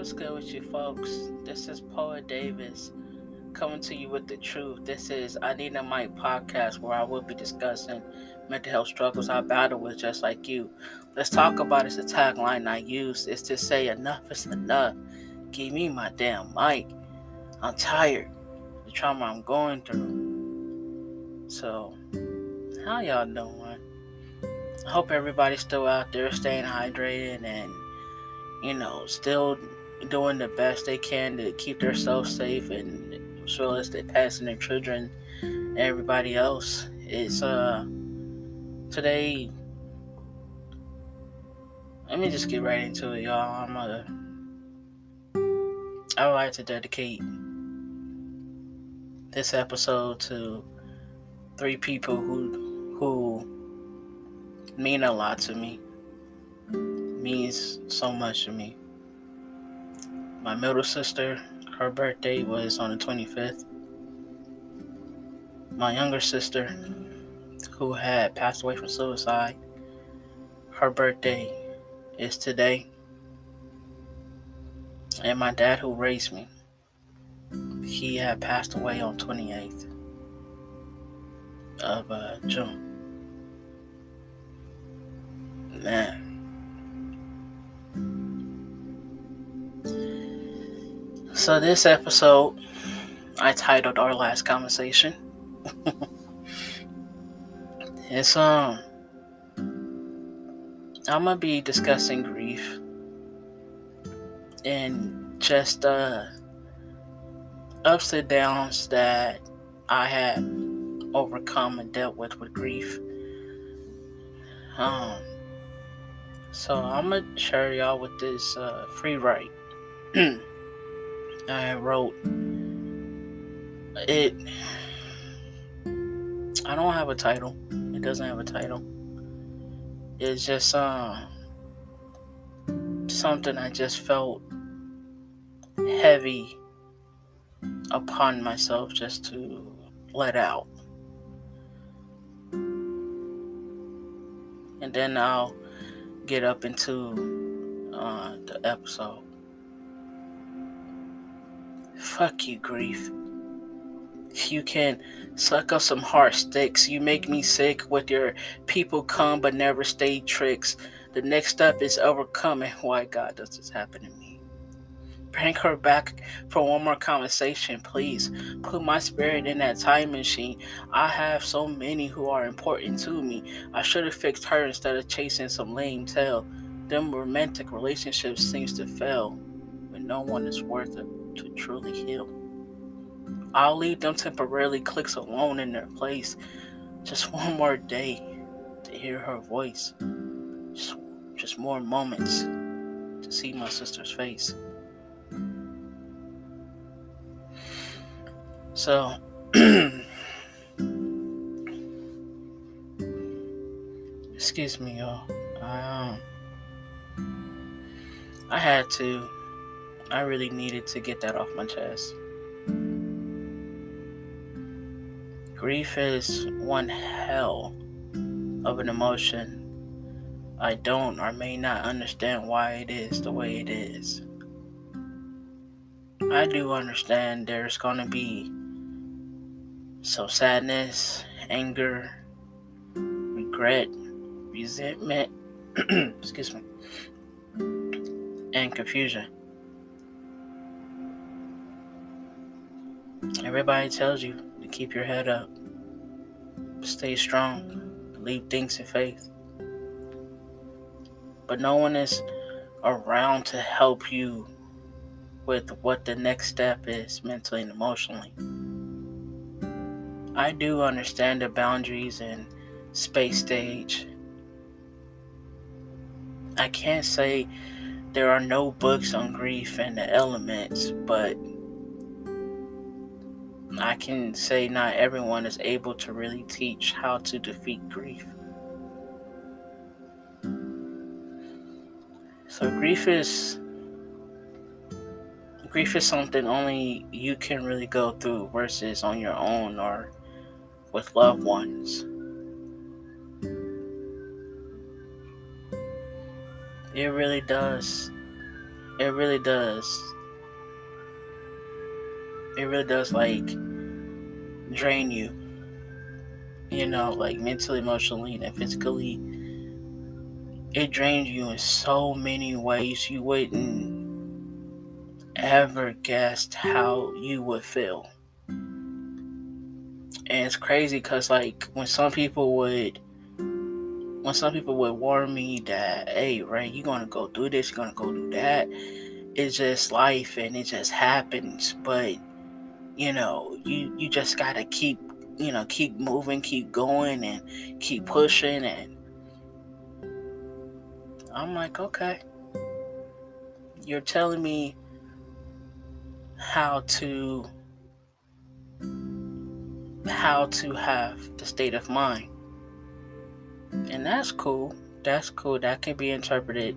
What's good with you folks? This is Poet Davis coming to you with the truth. This is I Need a Mic podcast where I will be discussing mental health struggles I battle with just like you. Let's talk about it. It's a tagline I use is to say enough is enough. Give me my damn mic. I'm tired. The trauma I'm going through. So, how y'all doing? I hope everybody's still out there staying hydrated and still doing the best they can to keep themselves safe and as well as their pets and their children and everybody else. It's today. Let me just get right into it, y'all. I would like to dedicate this episode to three people who mean a lot to me. Means so much to me. My middle sister, her birthday was on the 25th. My younger sister, who had passed away from suicide, her birthday is today. And my dad, who raised me, he had passed away on 28th of June. Man. So this episode, I titled Our Last Conversation. It's I'm gonna be discussing grief and just ups and downs that I had overcome and dealt with grief. So I'm gonna share y'all with this free write I wrote. It. I don't have a title. It doesn't have a title. It's just something I just felt heavy upon myself just to let out. And then I'll get up into the episode. Fuck you, grief. You can suck up some hard sticks. You make me sick with your people come but never stay tricks. The next step is overcoming. Why God does this happen to me? Bring her back for one more conversation, please. Put my spirit in that time machine. I have so many who are important to me. I should have fixed her instead of chasing some lame tail. Them romantic relationships seems to fail when no one is worth it to truly heal. I'll leave them temporarily clicks alone in their place. Just one more day to hear her voice. Just more moments to see my sister's face. So, excuse me, y'all. I really needed to get that off my chest. Grief is one hell of an emotion. I don't or may not understand why it is the way it is. I do understand there's gonna be some sadness, anger, regret, resentment, excuse me, and confusion. Everybody tells you to keep your head up, stay strong, believe things in faith. But no one is around to help you with what the next step is mentally and emotionally. I do understand the boundaries and space stage. I can't say there are no books on grief and the elements, but I can say not everyone is able to really teach how to defeat grief. So grief is something only you can really go through versus on your own or with loved ones. It really does It really does. It really does, like, drain you, like mentally, emotionally, and physically. It drains you in so many ways you wouldn't ever guessed how you would feel. And it's crazy because, like, when some people would warn me that, hey, Ray, you're gonna go do this, you're gonna go do that. It's just life and it just happens. But you just gotta keep moving, keep going, and keep pushing. And I'm like, okay, you're telling me how to have the state of mind, and that's cool. That's cool. That can be interpreted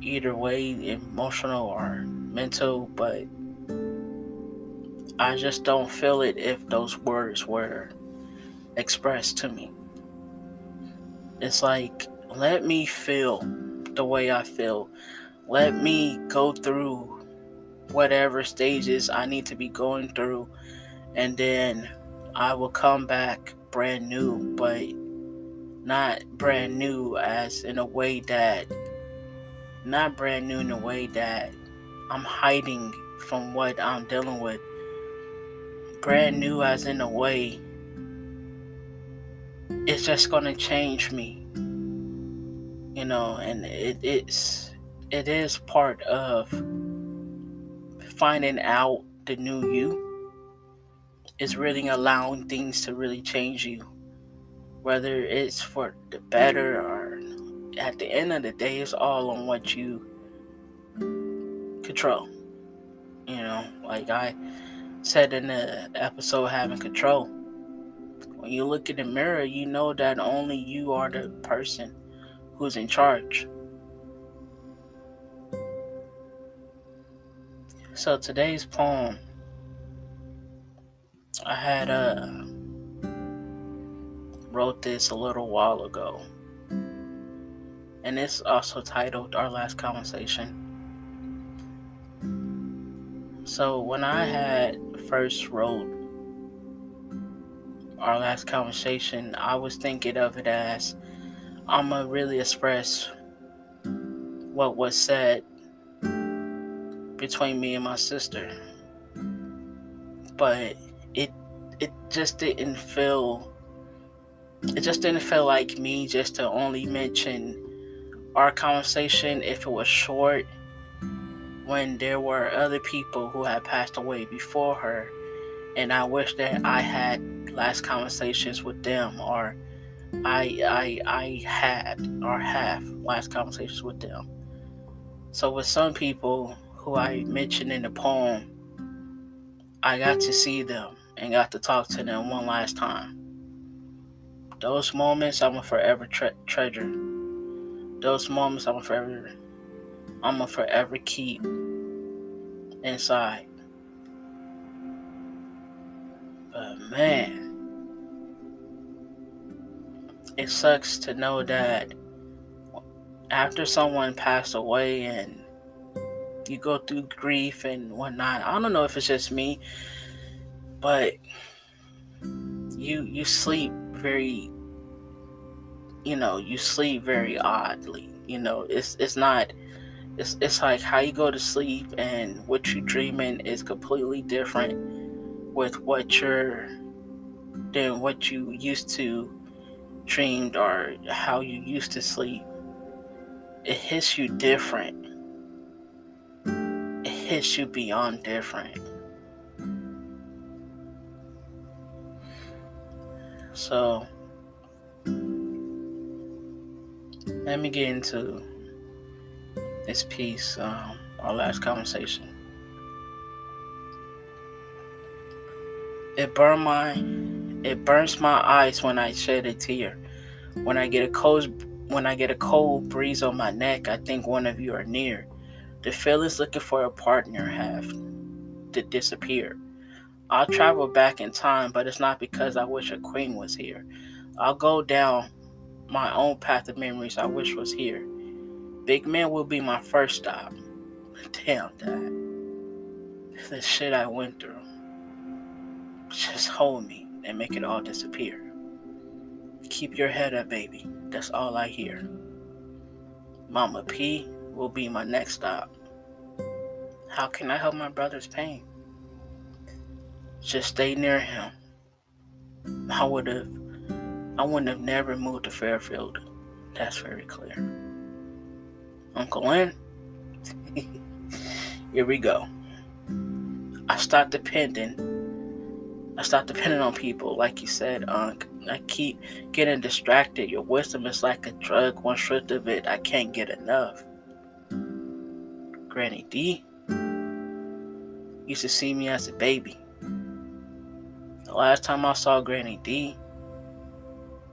either way, emotional or mental. But I just don't feel it if those words were expressed to me. It's like, let me feel the way I feel. Let me go through whatever stages I need to be going through, and then I will come back brand new. But not brand new as in a way that not brand new in a way that I'm hiding from what I'm dealing with. Brand new as in a way it's just gonna change me, and it is part of finding out the new you. Is really allowing things to really change you, whether it's for the better or at the end of the day, it's all on what you control. Like I said in the episode, having control. When you look in the mirror, you know that only you are the person who's in charge. So today's poem, I had wrote this a little while ago, and it's also titled "Our Last Conversation." So when I had first wrote "Our Last Conversation," I was thinking of it as I'ma really express what was said between me and my sister, but it it just didn't feel it just didn't feel like me just to only mention our conversation if it was short, when there were other people who had passed away before her, and I wish that I had last conversations with them, or I had or have last conversations with them. So with some people who I mentioned in the poem, I got to see them and got to talk to them one last time. Those moments I'm gonna forever treasure. Those moments I'm gonna forever keep inside. But man, it sucks to know that after someone passed away and you go through grief and whatnot. I don't know if it's just me, but you sleep very you sleep very oddly. It's not it's like how you go to sleep and what you're dreaming is completely different with what you used to dreamed, or how you used to sleep. It hits you different. It hits you beyond different. So let me get into this piece, our last conversation. It burns my eyes when I shed a tear. When I get a cold breeze on my neck, I think one of you are near. The feelings looking for a partner have to disappear. I'll travel back in time, but it's not because I wish a queen was here. I'll go down my own path of memories I wish was here. Big Man will be my first stop. Damn, Dad. The shit I went through. Just hold me and make it all disappear. Keep your head up, baby. That's all I hear. Mama P will be my next stop. How can I help my brother's pain? Just stay near him. I wouldn't have never moved to Fairfield. That's very clear. Uncle Lynn, here we go. I stopped depending on people, like you said, Unc. I keep getting distracted. Your wisdom is like a drug. One shot of it, I can't get enough. Granny D used to see me as a baby. The last time I saw Granny D,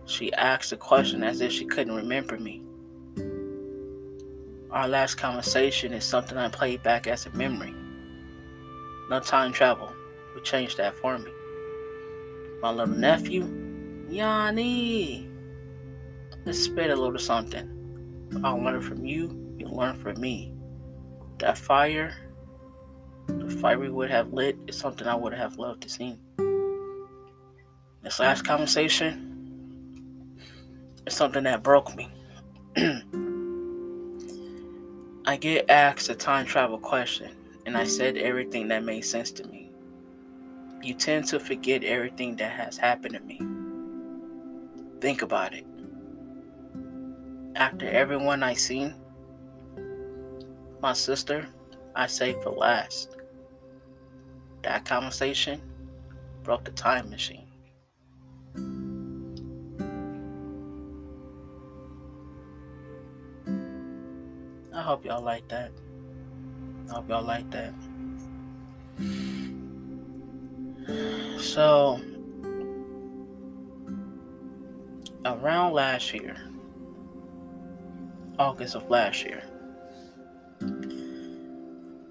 she asked a question as if she couldn't remember me. Our last conversation is something I played back as a memory. No time travel would change that for me. My little nephew, Yanni, let's spit a little something. I'll learn from you, you learn from me. That fire, the fire we would have lit, is something I would have loved to see. This last conversation is something that broke me. I get asked a time travel question, and I said everything that made sense to me. You tend to forget everything that has happened to me. Think about it. After everyone I seen, my sister, I saved for last. That conversation broke the time machine. I hope y'all like that. So, around last year, August of last year,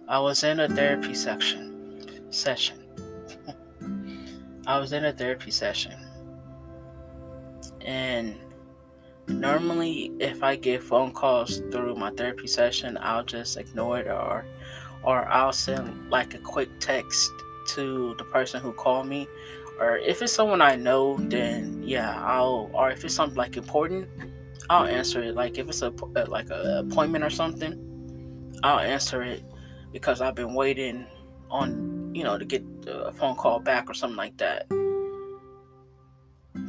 I was in a therapy session. And normally, if I get phone calls through my therapy session, I'll just ignore it, or I'll send like a quick text to the person who called me. Or if it's someone I know, then yeah, or if it's something like important, I'll answer it. Like if it's like a appointment or something, I'll answer it because I've been waiting on, to get a phone call back or something like that.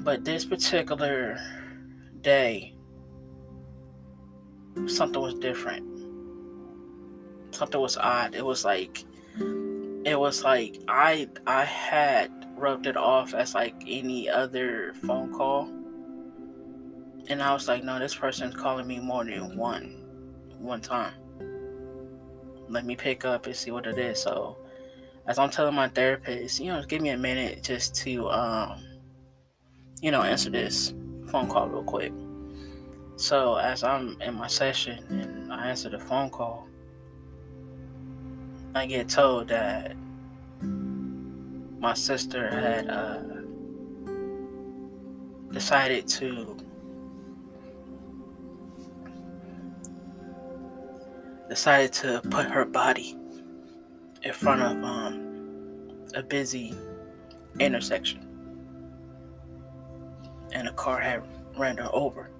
But this particular day, something was different. Something was odd. It was like I had rubbed it off as like any other phone call, and I was like, no, this person's calling me more than one time. Let me pick up and see what it is. So as I'm telling my therapist, give me a minute just to answer this phone call real quick. So as I'm in my session and I answer the phone call, I get told that my sister had decided to put her body in front of a busy intersection, and a car had ran her over.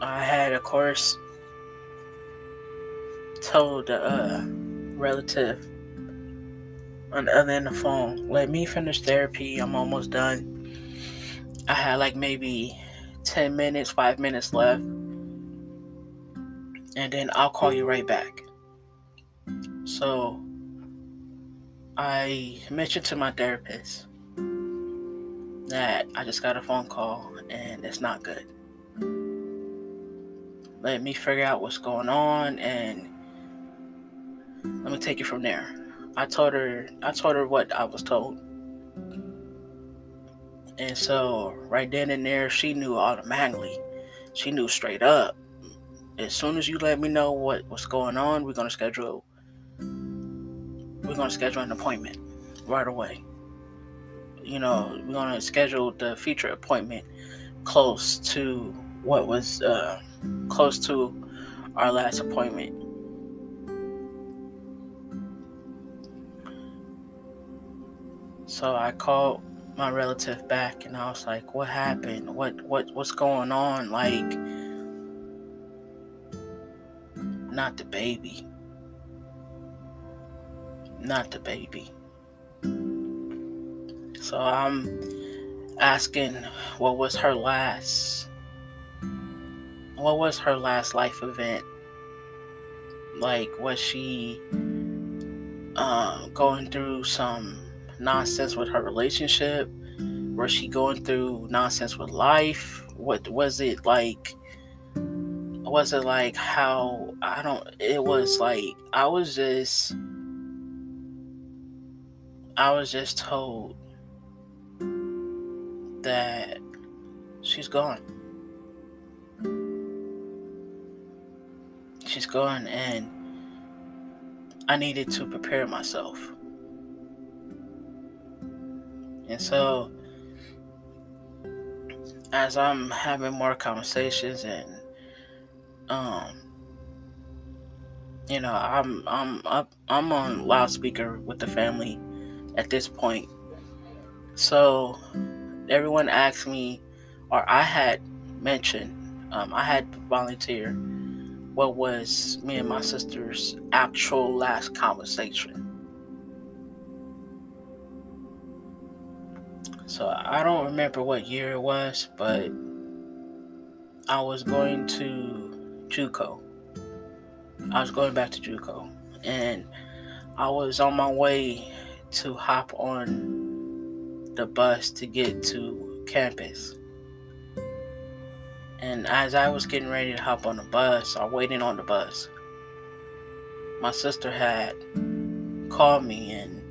I had, of course, told the relative on the other end of the phone, let me finish therapy, I'm almost done. I had like maybe 10 minutes, 5 minutes left, and then I'll call you right back. So I mentioned to my therapist that I just got a phone call and it's not good. Let me figure out what's going on and let me take it from there. I told her what I was told. And so right then and there, she knew automatically. She knew straight up. As soon as you let me know what's going on, we're gonna schedule an appointment right away. we're gonna schedule the future appointment close to what was close to our last appointment. So I called my relative back and I was like, "What happened? What's going on?" Like, not the baby. Not the baby. So I'm asking, what was her last life event? Like, was she going through some nonsense with her relationship? Was she going through nonsense with life? What was it like? Was it like how I don't? It was like I was just told that she's gone. She's gone, and I needed to prepare myself. And so, as I'm having more conversations, and I'm on loudspeaker with the family at this point. So everyone asked me, or I had mentioned, I had volunteered what was me and my sister's actual last conversation. So I don't remember what year it was, but I was going to JUCO. I was going back to JUCO, and I was on my way to hop on the bus to get to campus. And as I was getting ready to hop on the bus, or waiting on the bus, my sister had called me and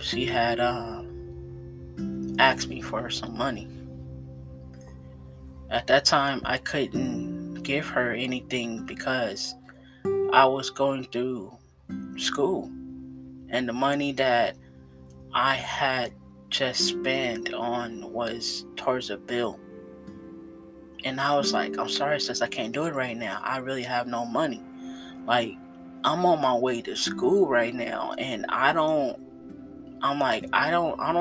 she had asked me for some money. At that time, I couldn't give her anything because I was going through school, and the money that I had just spent on was towards a bill. And I was like, "I'm sorry, sis, I can't do it right now. I really have no money. Like, I'm on my way to school right now, and I don't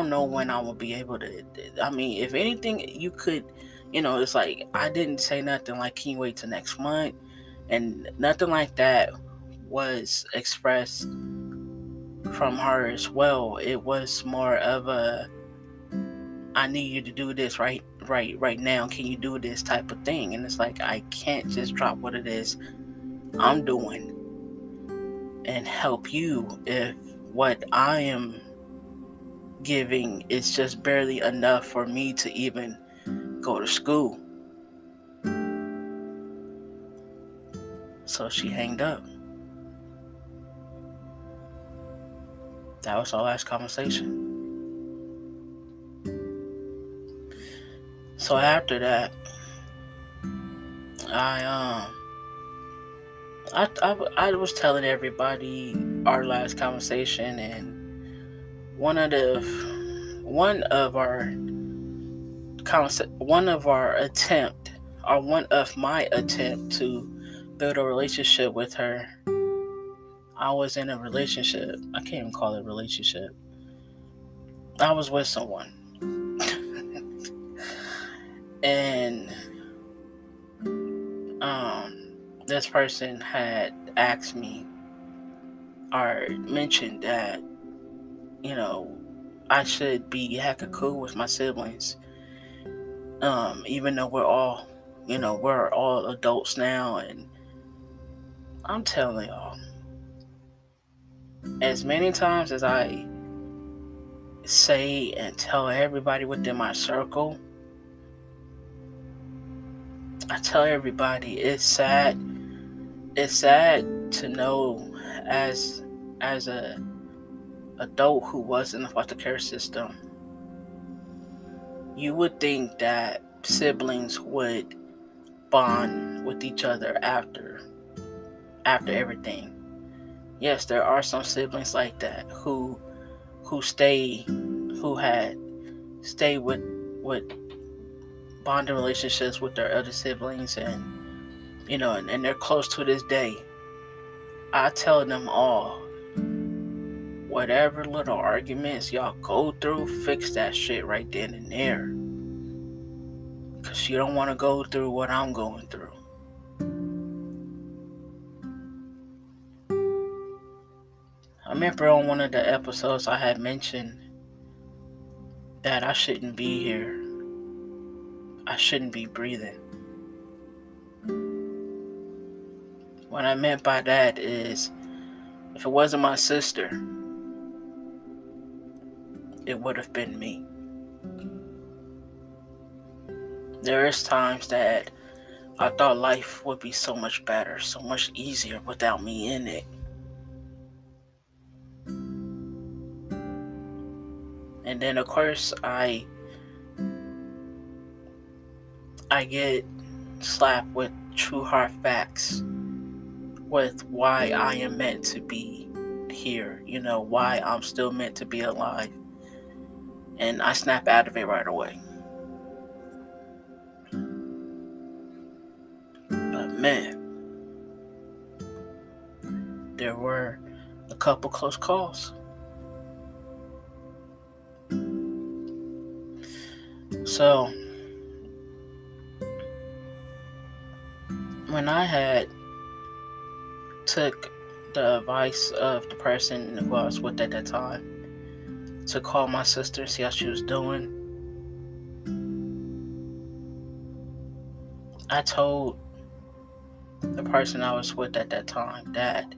know when I will be able to." I mean, if anything, you could, it's like I didn't say nothing like, "Can you wait till next month?" And nothing like that was expressed from her as well. It was more of a, "I need you to do this right now. Can you do this?" type of thing. And it's like, I can't just drop what it is I'm doing and help you if what I am giving is just barely enough for me to even go to school. So she hanged up. That was our last conversation. So after that, I I was telling everybody our last conversation, and one of the one of our one of our attempt or one of my attempt to build a relationship with her. I was in a relationship. I can't even call it a relationship. I was with someone. And this person had asked me or mentioned that, I should be hecka cool with my siblings. Even though we're all adults now. And I'm telling y'all, as many times as I say and tell everybody within my circle, I tell everybody it's sad. It's sad to know as a adult who was in the foster care system, you would think that siblings would bond with each other after everything. Yes, there are some siblings like that who who had stayed with bonding relationships with their other siblings, and they're close to this day. I tell them all, whatever little arguments y'all go through, fix that shit right then and there. Because you don't want to go through what I'm going through. I remember on one of the episodes I had mentioned that I shouldn't be here. I shouldn't be breathing. What I meant by that is, if it wasn't my sister, it would have been me. There is times that I thought life would be so much better, so much easier without me in it. And then of course I get slapped with true hard facts with why I am meant to be here, why I'm still meant to be alive. And I snap out of it right away. But man, there were a couple close calls. So, when I had took the advice of the person who I was with at that time to call my sister and see how she was doing, I told the person I was with at that time that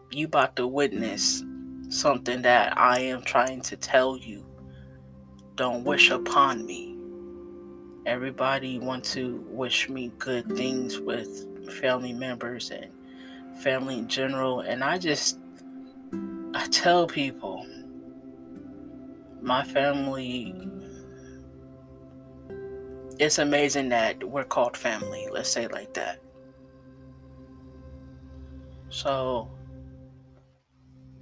you about to witness something that I am trying to tell you. Don't wish upon me. Everybody wants to wish me good things with family members and family in general, and I tell people, my family, it's amazing that we're called family, let's say it like that. So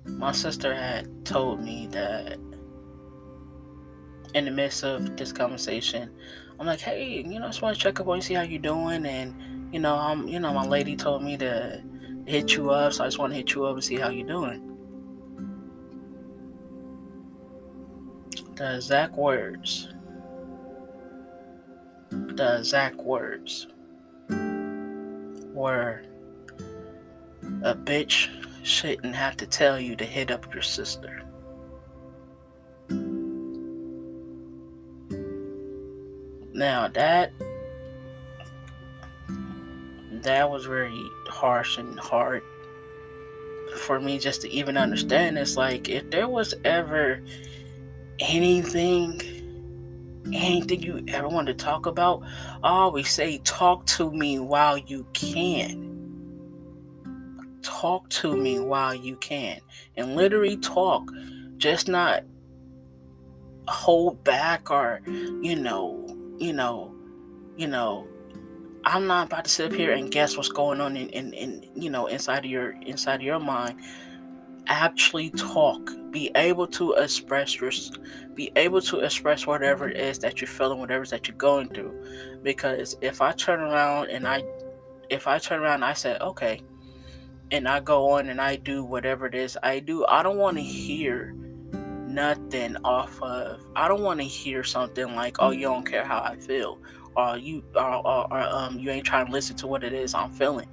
my sister had told me that in the midst of this conversation, I'm like, hey, I just want to check up on you, see how you're doing, and my lady told me to hit you up, so I just want to hit you up and see how you're doing. The exact words were, a bitch shouldn't have to tell you to hit up your sister. Now that was very harsh and hard for me just to even understand. It's like, if there was ever anything you ever want to talk about, I always say, talk to me while you can. Talk to me while you can. And literally talk. Just not hold back or, I'm not about to sit up here and guess what's going on in inside of your mind. Actually talk. Be able to express whatever it is that you're feeling, whatever it is that you're going through. Because if I turn around and I said, okay, and I go on and I do whatever it is I do, I don't want to hear nothing off of. I don't want to hear something like, oh, you don't care how I feel, or you ain't trying to listen to what it is I'm feeling.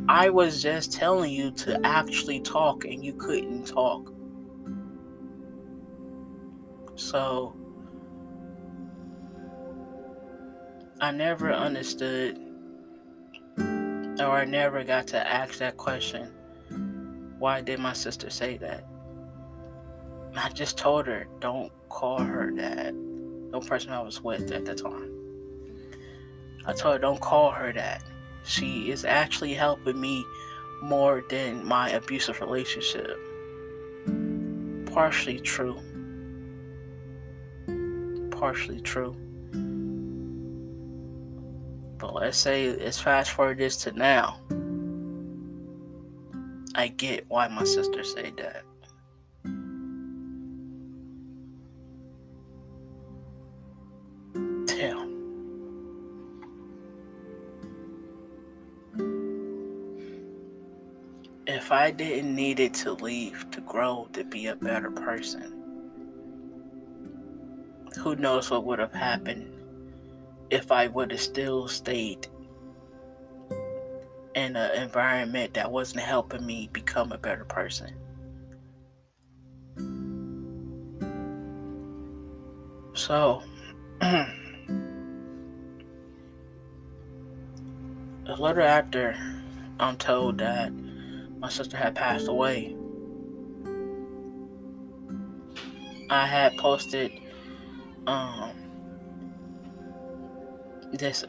I was just telling you to actually talk, and you couldn't talk. So I never understood, or I never got to ask that question, why did my sister say that? I just told her, don't call her that. The person I was with at the time, I told her, don't call her that. She is actually helping me more than my abusive relationship. Partially true. But let's fast forward this to now. I get why my sister said that. if I didn't need it to leave, to grow, to be a better person, who knows what would have happened if I would have still stayed in an environment that wasn't helping me become a better person. So, a little after I'm told that my sister had passed away, I had posted this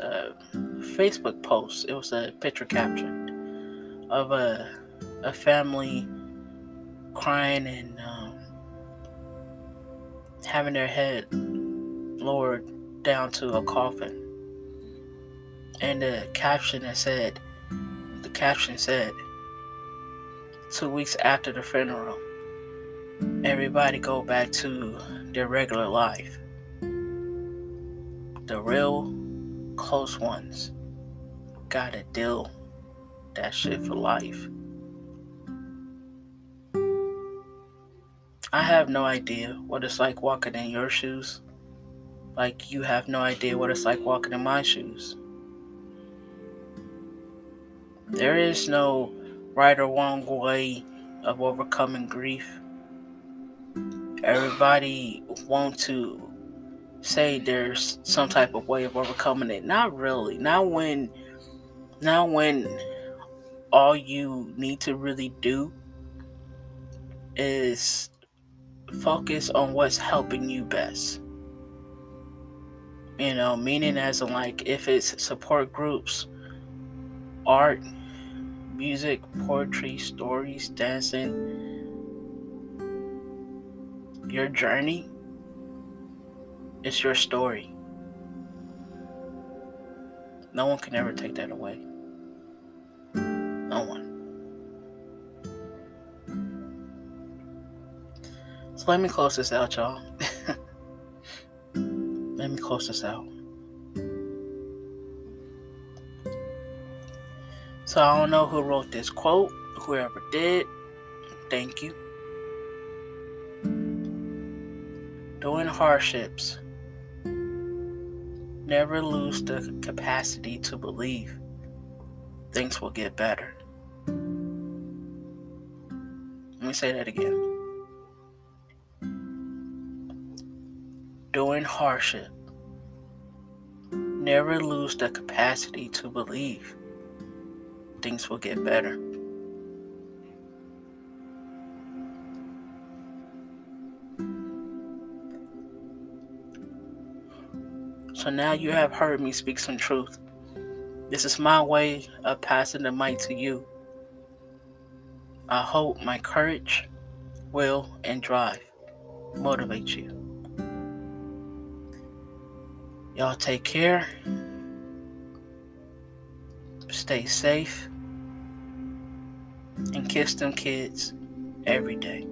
Facebook post. It was a picture caption of a family crying and having their head lowered down to a coffin. And the caption said, 2 weeks after the funeral, everybody go back to their regular life. The real close ones gotta deal that shit for life. I have no idea what it's like walking in your shoes. Like you have no idea what it's like walking in my shoes. There is no right or wrong way of overcoming grief. Everybody wants to say there's some type of way of overcoming it. Not really. Not when all you need to really do is focus on what's helping you best. Meaning as in like if it's support groups, art, music, poetry, stories, dancing, your journey is your story. No one can ever take that away. No one. So let me close this out, y'all. Let me close this out. So I don't know who wrote this quote. Whoever did, thank you. During hardships, never lose the capacity to believe things will get better. Let me say that again. During hardship, never lose the capacity to believe things will get better. So now you have heard me speak some truth. This is my way of passing the mic to you. I hope my courage, will, and drive motivate you. Y'all take care. Stay safe. And kiss them kids every day.